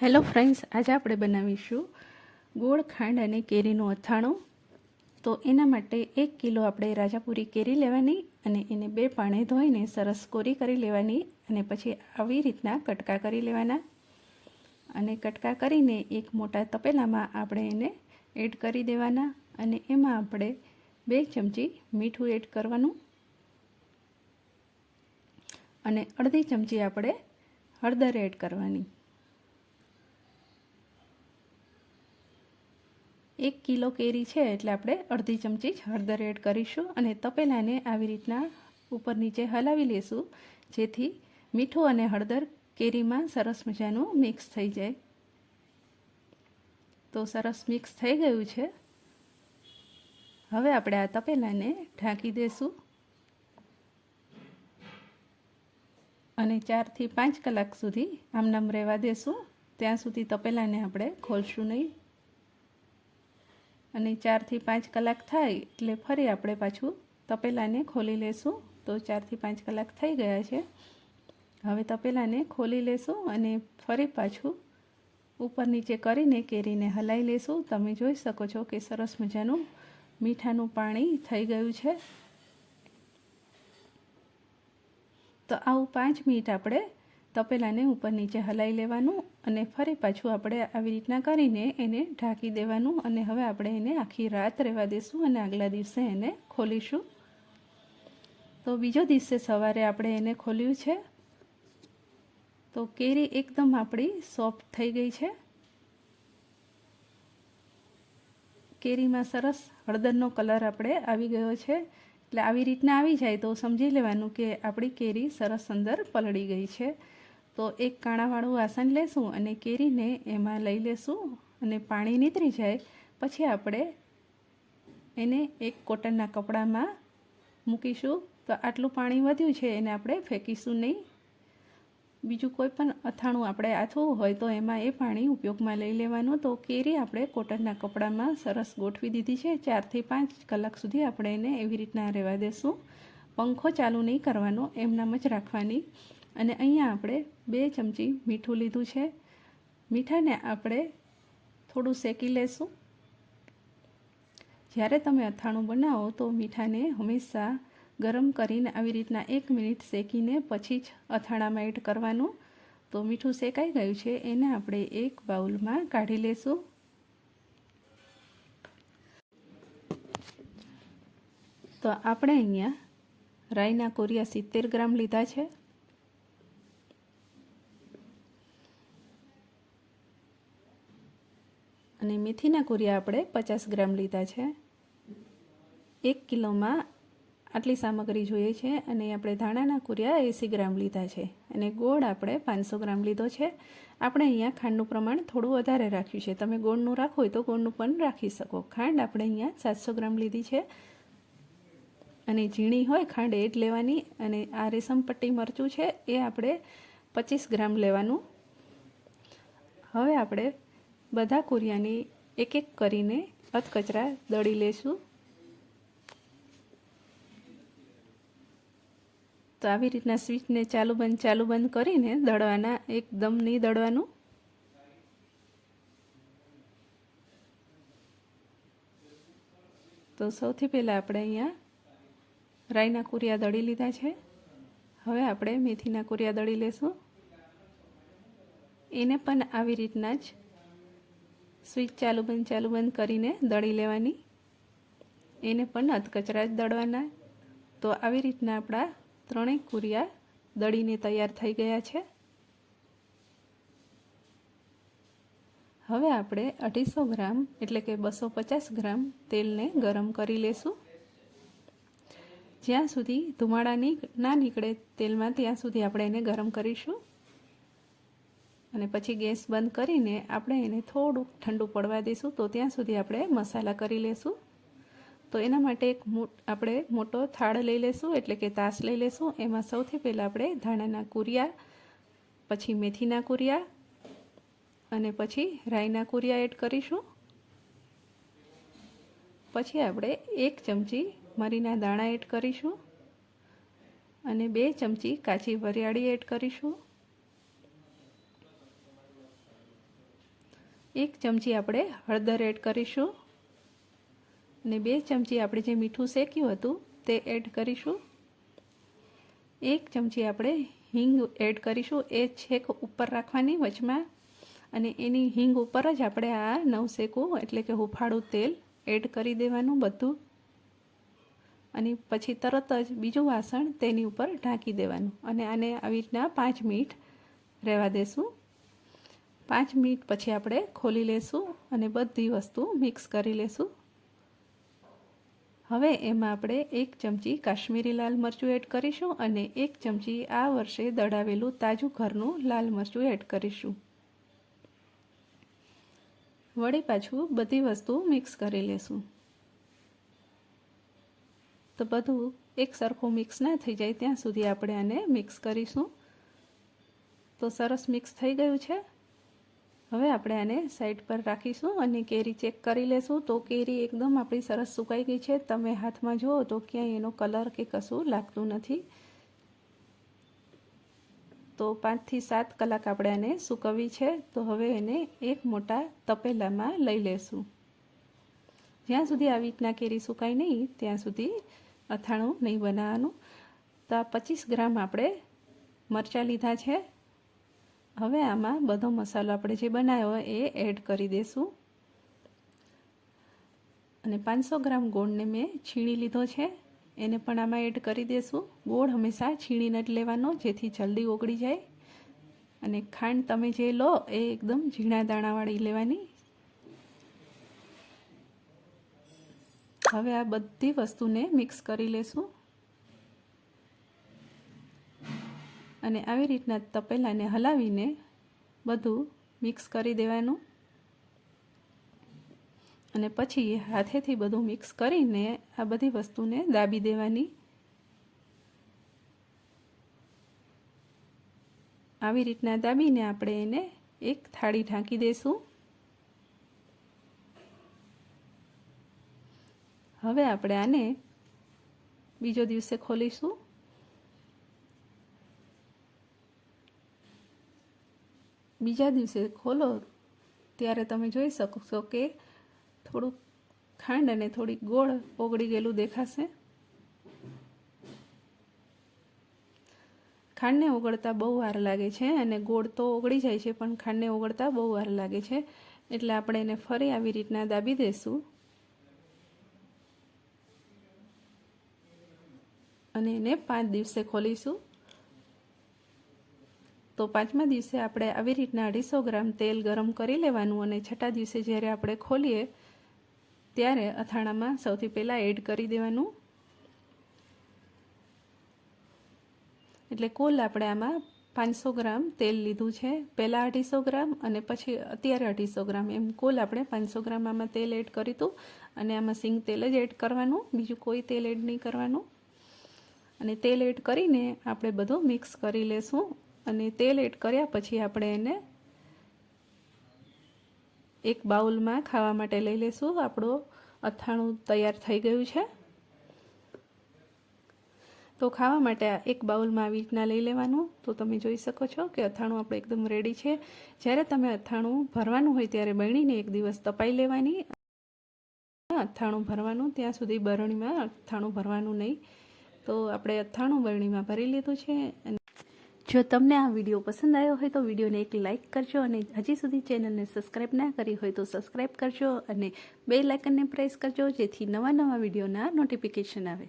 Hello friends, આજે આપણે બનાવીશું ગોળ ખાંડ અને કેરીનું અથાણું. તો એના માટે 1 કિલો આપણે રાજાપુરી કેરી લેવાની અને એને 2 પાણી ધોઈને સરસ કોરી કરી લેવાની અને પછી આવી રીતના કટકા કરી લેવાના. અને કટકા કરીને એક મોટા તપેલામાં આપણે એને એડ કરી દેવાના અને એમાં આપણે 2 ચમચી મીઠું એડ કરવાનું અને અડધી ચમચી આપણે હળદર એડ કરવાની. 1 કિલો કેરી છે એટલે આપણે અડધી ચમચી જ હળદર એડ કરીશું અને તપેલાને આવી રીતના ઉપર નીચે હલાવી લેશું, જેથી મીઠું અને હળદર કેરીમાં સરસ મજાનું મિક્સ થઈ જાય. તો સરસ મિક્સ થઈ ગયું છે. હવે આપણે આ તપેલાને ઢાંકી દેશું અને 4 થી 5 કલાક સુધી આમનામ રહેવા દેશું. ત્યાં સુધી તપેલાને આપણે ખોલશું નહીં અને 4 થી 5 કલાક થાય એટલે ફરી આપણે પાછું તપેલાને ખોલી લેશું. તો 4 થી 5 કલાક થઈ ગયા છે. હવે તપેલાને ખોલી લેશું અને ફરી પાછું ઉપર નીચે કરીને કેરીને હલાવી લેશું. તમે જોઈ શકો છો કે સરસ મજાનું મીઠાનું પાણી થઈ ગયું છે. તો આવું 5 મિનિટ આપણે તપેલાને ઉપર નીચે હલાવી લેવાનું અને ફરી પાછું આપણે આવી રીતના કરીને એને ઢાંકી દેવાનું અને હવે આપણે એને આખી રાત રહેવા દઈશું અને આગલા દિવસે એને ખોલીશું. તો બીજો દિવસે સવારે આપણે એને ખોલ્યું છે તો કેરી એકદમ આપણી સોફ્ટ થઈ ગઈ છે. કેરીમાં સરસ હળદરનો કલર આપણે આવી ગયો છે. એટલે આવી રીતના આવી જાય તો સમજી લેવાનું કે આપણી કેરી સરસ અંદર પલળી ગઈ છે. તો એક કાણાવાળું વાસણ લેશું અને કેરીને એમાં લઈ લેશું અને પાણી નીતરી જાય પછી આપણે એને એક કોટનના કપડામાં મૂકીશું. તો આટલું પાણી વધ્યું છે એને આપણે ફેંકીશું નહીં. બીજું કોઈ પણ અથાણું આપણે આથવું હોય તો એમાં એ પાણી ઉપયોગમાં લઈ લેવાનું. તો કેરી આપણે કોટનના કપડામાં સરસ ગોઠવી દીધી છે. 4 થી 5 કલાક સુધી આપણે એને એવી રીતના રહેવા દેશું. પંખો ચાલુ નહીં કરવાનો, એમનામ જ રાખવાની. અને અહીંયા આપણે 2 ચમચી મીઠું લીધું છે. મીઠાને આપણે થોડું શેકી લેશું. જ્યારે તમે અથાણું બનાવો તો મીઠાને હંમેશા ગરમ કરીને આવી રીતના 1 મિનિટ શેકીને પછી જ અથાણામાં એડ કરવાનું. તો મીઠું શેકાઈ ગયું છે એને આપણે એક બાઉલમાં કાઢી લેશું. તો આપણે અહીંયા રાઈના કોરિયા 70 ગ્રામ લીધા છે અને મેથીના કોરિયા આપણે 50 ગ્રામ લીધા છે. 1 કિલોમાં આટલી સામગ્રી જોઈએ છે અને આપણે ધાણાના કોરિયા 80 ગ્રામ લીધા છે અને ગોળ આપણે 500 ગ્રામ લીધો છે. આપણે અહીંયા ખાંડનું પ્રમાણ થોડું વધારે રાખ્યું છે. તમે ગોળનું રાખો હોય તો ગોળનું પણ રાખી શકો. ખાંડ આપણે અહીંયા 700 ગ્રામ લીધી છે અને ઝીણી હોય ખાંડ એ જ લેવાની. અને આ રેશમ પટ્ટી મરચું છે એ આપણે 25 ગ્રામ લેવાનું. હવે આપણે બધા કોરિયાની એક એક કરીને અધકચરા દળી લેશું. તો આવી રીતના સ્વિચને ચાલુ બંધ કરીને દળવાના, એકદમ નહીં દળવાનું. તો સૌથી પહેલાં આપણે અહીંયા રાઈના કોરિયા દળી લીધા છે. હવે આપણે મેથીના કોરિયા દળી લેશું. એને પણ આવી રીતના જ સ્વિચ ચાલુ બંધ કરીને દળી લેવાની. એને પણ અધકચરા જ દળવાના. તો આવી રીતના આપણા 3 કોરિયા દળીને તૈયાર થઈ ગયા છે. હવે આપણે 250 ગ્રામ એટલે કે 250 ગ્રામ તેલને ગરમ કરી લેશું. જ્યાં સુધી ધુમાડા ના નીકળે તેલમાં ત્યાં સુધી આપણે એને ગરમ કરીશું. અને પછી ગેસ બંધ કરીને આપણે એને થોડુંક ઠંડુ પડવા દઈશું. તો ત્યાં સુધી આપણે મસાલા કરી લેશું. તો એના માટે આપણે મોટો થાળ લઈ લેશું એટલે કે તાસ લઈ લેશું. એમાં સૌથી પહેલાં આપણે ધાણાના કોરિયા, પછી મેથીના કોરિયા અને પછી રાઈના કોરિયા એડ કરીશું. પછી આપણે 1 ચમચી મરીના દાણા એડ કરીશું અને 2 ચમચી કાચી વરિયાળી એડ કરીશું. 1 ચમચી આપણે હળદર એડ કરીશું અને 2 ચમચી આપણે જે મીઠું શેક્યું હતું તે એડ કરીશું. 1 ચમચી આપણે હિંગ એડ કરીશું. એ છેક ઉપર રાખવાની વચમાં અને એની હિંગ ઉપર જ આપણે આ નવશેકું એટલે કે હુંફાળું તેલ એડ કરી દેવાનું બધું અને પછી તરત જ બીજું વાસણ તેની ઉપર ઢાંકી દેવાનું અને આને આવી રીતના 5 મિનિટ રહેવા દેશું. 5 મિનિટ પછી આપણે ખોલી લેશું અને બધી વસ્તુ મિક્સ કરી લેશું. હવે એમાં આપણે 1 ચમચી કાશ્મીરી લાલ મરચું એડ કરીશું અને 1 ચમચી આ વર્ષે દળાવેલું તાજું ઘરનું લાલ મરચું એડ કરીશું. વળી પાછું બધી વસ્તુ મિક્સ કરી લેશું. તો બધું એક સરખું મિક્સ ના થઈ જાય ત્યાં સુધી આપણે આને મિક્સ કરીશું. તો સરસ મિક્સ થઈ ગયું છે. હવે આપણે આને સાઈડ પર રાખીશું અને કેરી ચેક કરી લેશું. તો કેરી એકદમ આપણી સરસ સુકાઈ ગઈ છે. તમે હાથમાં જુઓ તો ક્યાંય એનો કલર કે કશું લાગતું નથી. તો 5 થી 7 કલાક આપણે આને સૂકવવી છે. તો હવે એને એક મોટા તપેલામાં લઈ લેશું. જ્યાં સુધી આવી રીતના કેરી સુકાય નહીં ત્યાં સુધી અથાણું નહીં બનાવવાનું. તો આ 25 ગ્રામ આપણે મરચાં લીધા છે. હવે આમાં બધો મસાલો આપણે જે બનાવ્યો હોય એ એડ કરી દઈશું અને 500 ગ્રામ ગોળને મેં છીણી લીધો છે એને પણ આમાં એડ કરી દઈશું. ગોળ હંમેશા છીણીને જ લેવાનો જેથી જલ્દી ઓગળી જાય અને ખાંડ તમે જે લો એ એકદમ ઝીણા દાણાવાળી લેવાની. હવે આ બધી વસ્તુને મિક્સ કરી લેશું અને આવી રીતના તપેલાને હલાવીને બધું મિક્સ કરી દેવાનું અને પછી હાથેથી બધું મિક્સ કરીને આ બધી વસ્તુને દાબી દેવાની. આવી રીતના દાબીને આપણે એને એક થાળી ઢાંકી દઈશું. હવે આપણે આને બીજો દિવસે ખોલીશું. બીજા દિવસે ખોલો ત્યારે તમે જોઈ શકશો કે થોડુંક ખાંડ અને થોડીક ગોળ ઓગળી ગયેલું દેખાશે. ખાંડને ઓગળતા બહુ વાર લાગે છે અને ગોળ તો ઓગળી જાય છે પણ ખાંડને ઓગળતા બહુ વાર લાગે છે એટલે આપણે એને ફરી આવી રીતના દાબી દઈશું અને એને 5 દિવસે ખોલીશું. તો 5મા દિવસે આપણે આવી રીતના 250 ગ્રામ તેલ ગરમ કરી લેવાનું અને 6ઠા દિવસે જ્યારે આપણે ખોલીએ ત્યારે અથાણામાં સૌથી પહેલાં એડ કરી દેવાનું. એટલે કુલ આપણે આમાં 500 ગ્રામ તેલ લીધું છે. પહેલાં 250 ગ્રામ અને પછી અત્યારે 250 ગ્રામ એમ કુલ આપણે 500 ગ્રામ આમાં તેલ એડ કર્યું હતું અને આમાં સિંગ તેલ જ એડ કરવાનું, બીજું કોઈ તેલ એડ નહીં કરવાનું. અને તેલ એડ કરીને આપણે બધું મિક્સ કરી લેશું અને તેલ એડ કર્યા પછી આપણે એને એક બાઉલમાં ખાવા માટે લઈ લેશું. આપણું અથાણું તૈયાર થઈ ગયું છે. તો ખાવા માટે એક બાઉલમાં આવી રીતના લઈ લેવાનું. તો તમે જોઈ શકો છો કે અથાણું આપણે એકદમ રેડી છે. જ્યારે તમે અથાણું ભરવાનું હોય ત્યારે બરણીને એક દિવસ તપાઈ લેવાની. અથાણું ભરવાનું ત્યાં સુધી બરણીમાં અથાણું ભરવાનું નહીં. તો આપણે અથાણું બરણીમાં ભરી લીધું છે. જો તમને આ વિડીયો પસંદ આવ્યો હોય તો વિડીયોને એક લાઇક કરજો અને હજી સુધી ચેનલને સબસ્ક્રાઈબ ના કરી હોય તો સબસ્ક્રાઈબ કરજો અને બેલ આઇકનને પ્રેસ કરજો જેથી નવા વિડીયોના નોટિફિકેશન આવે.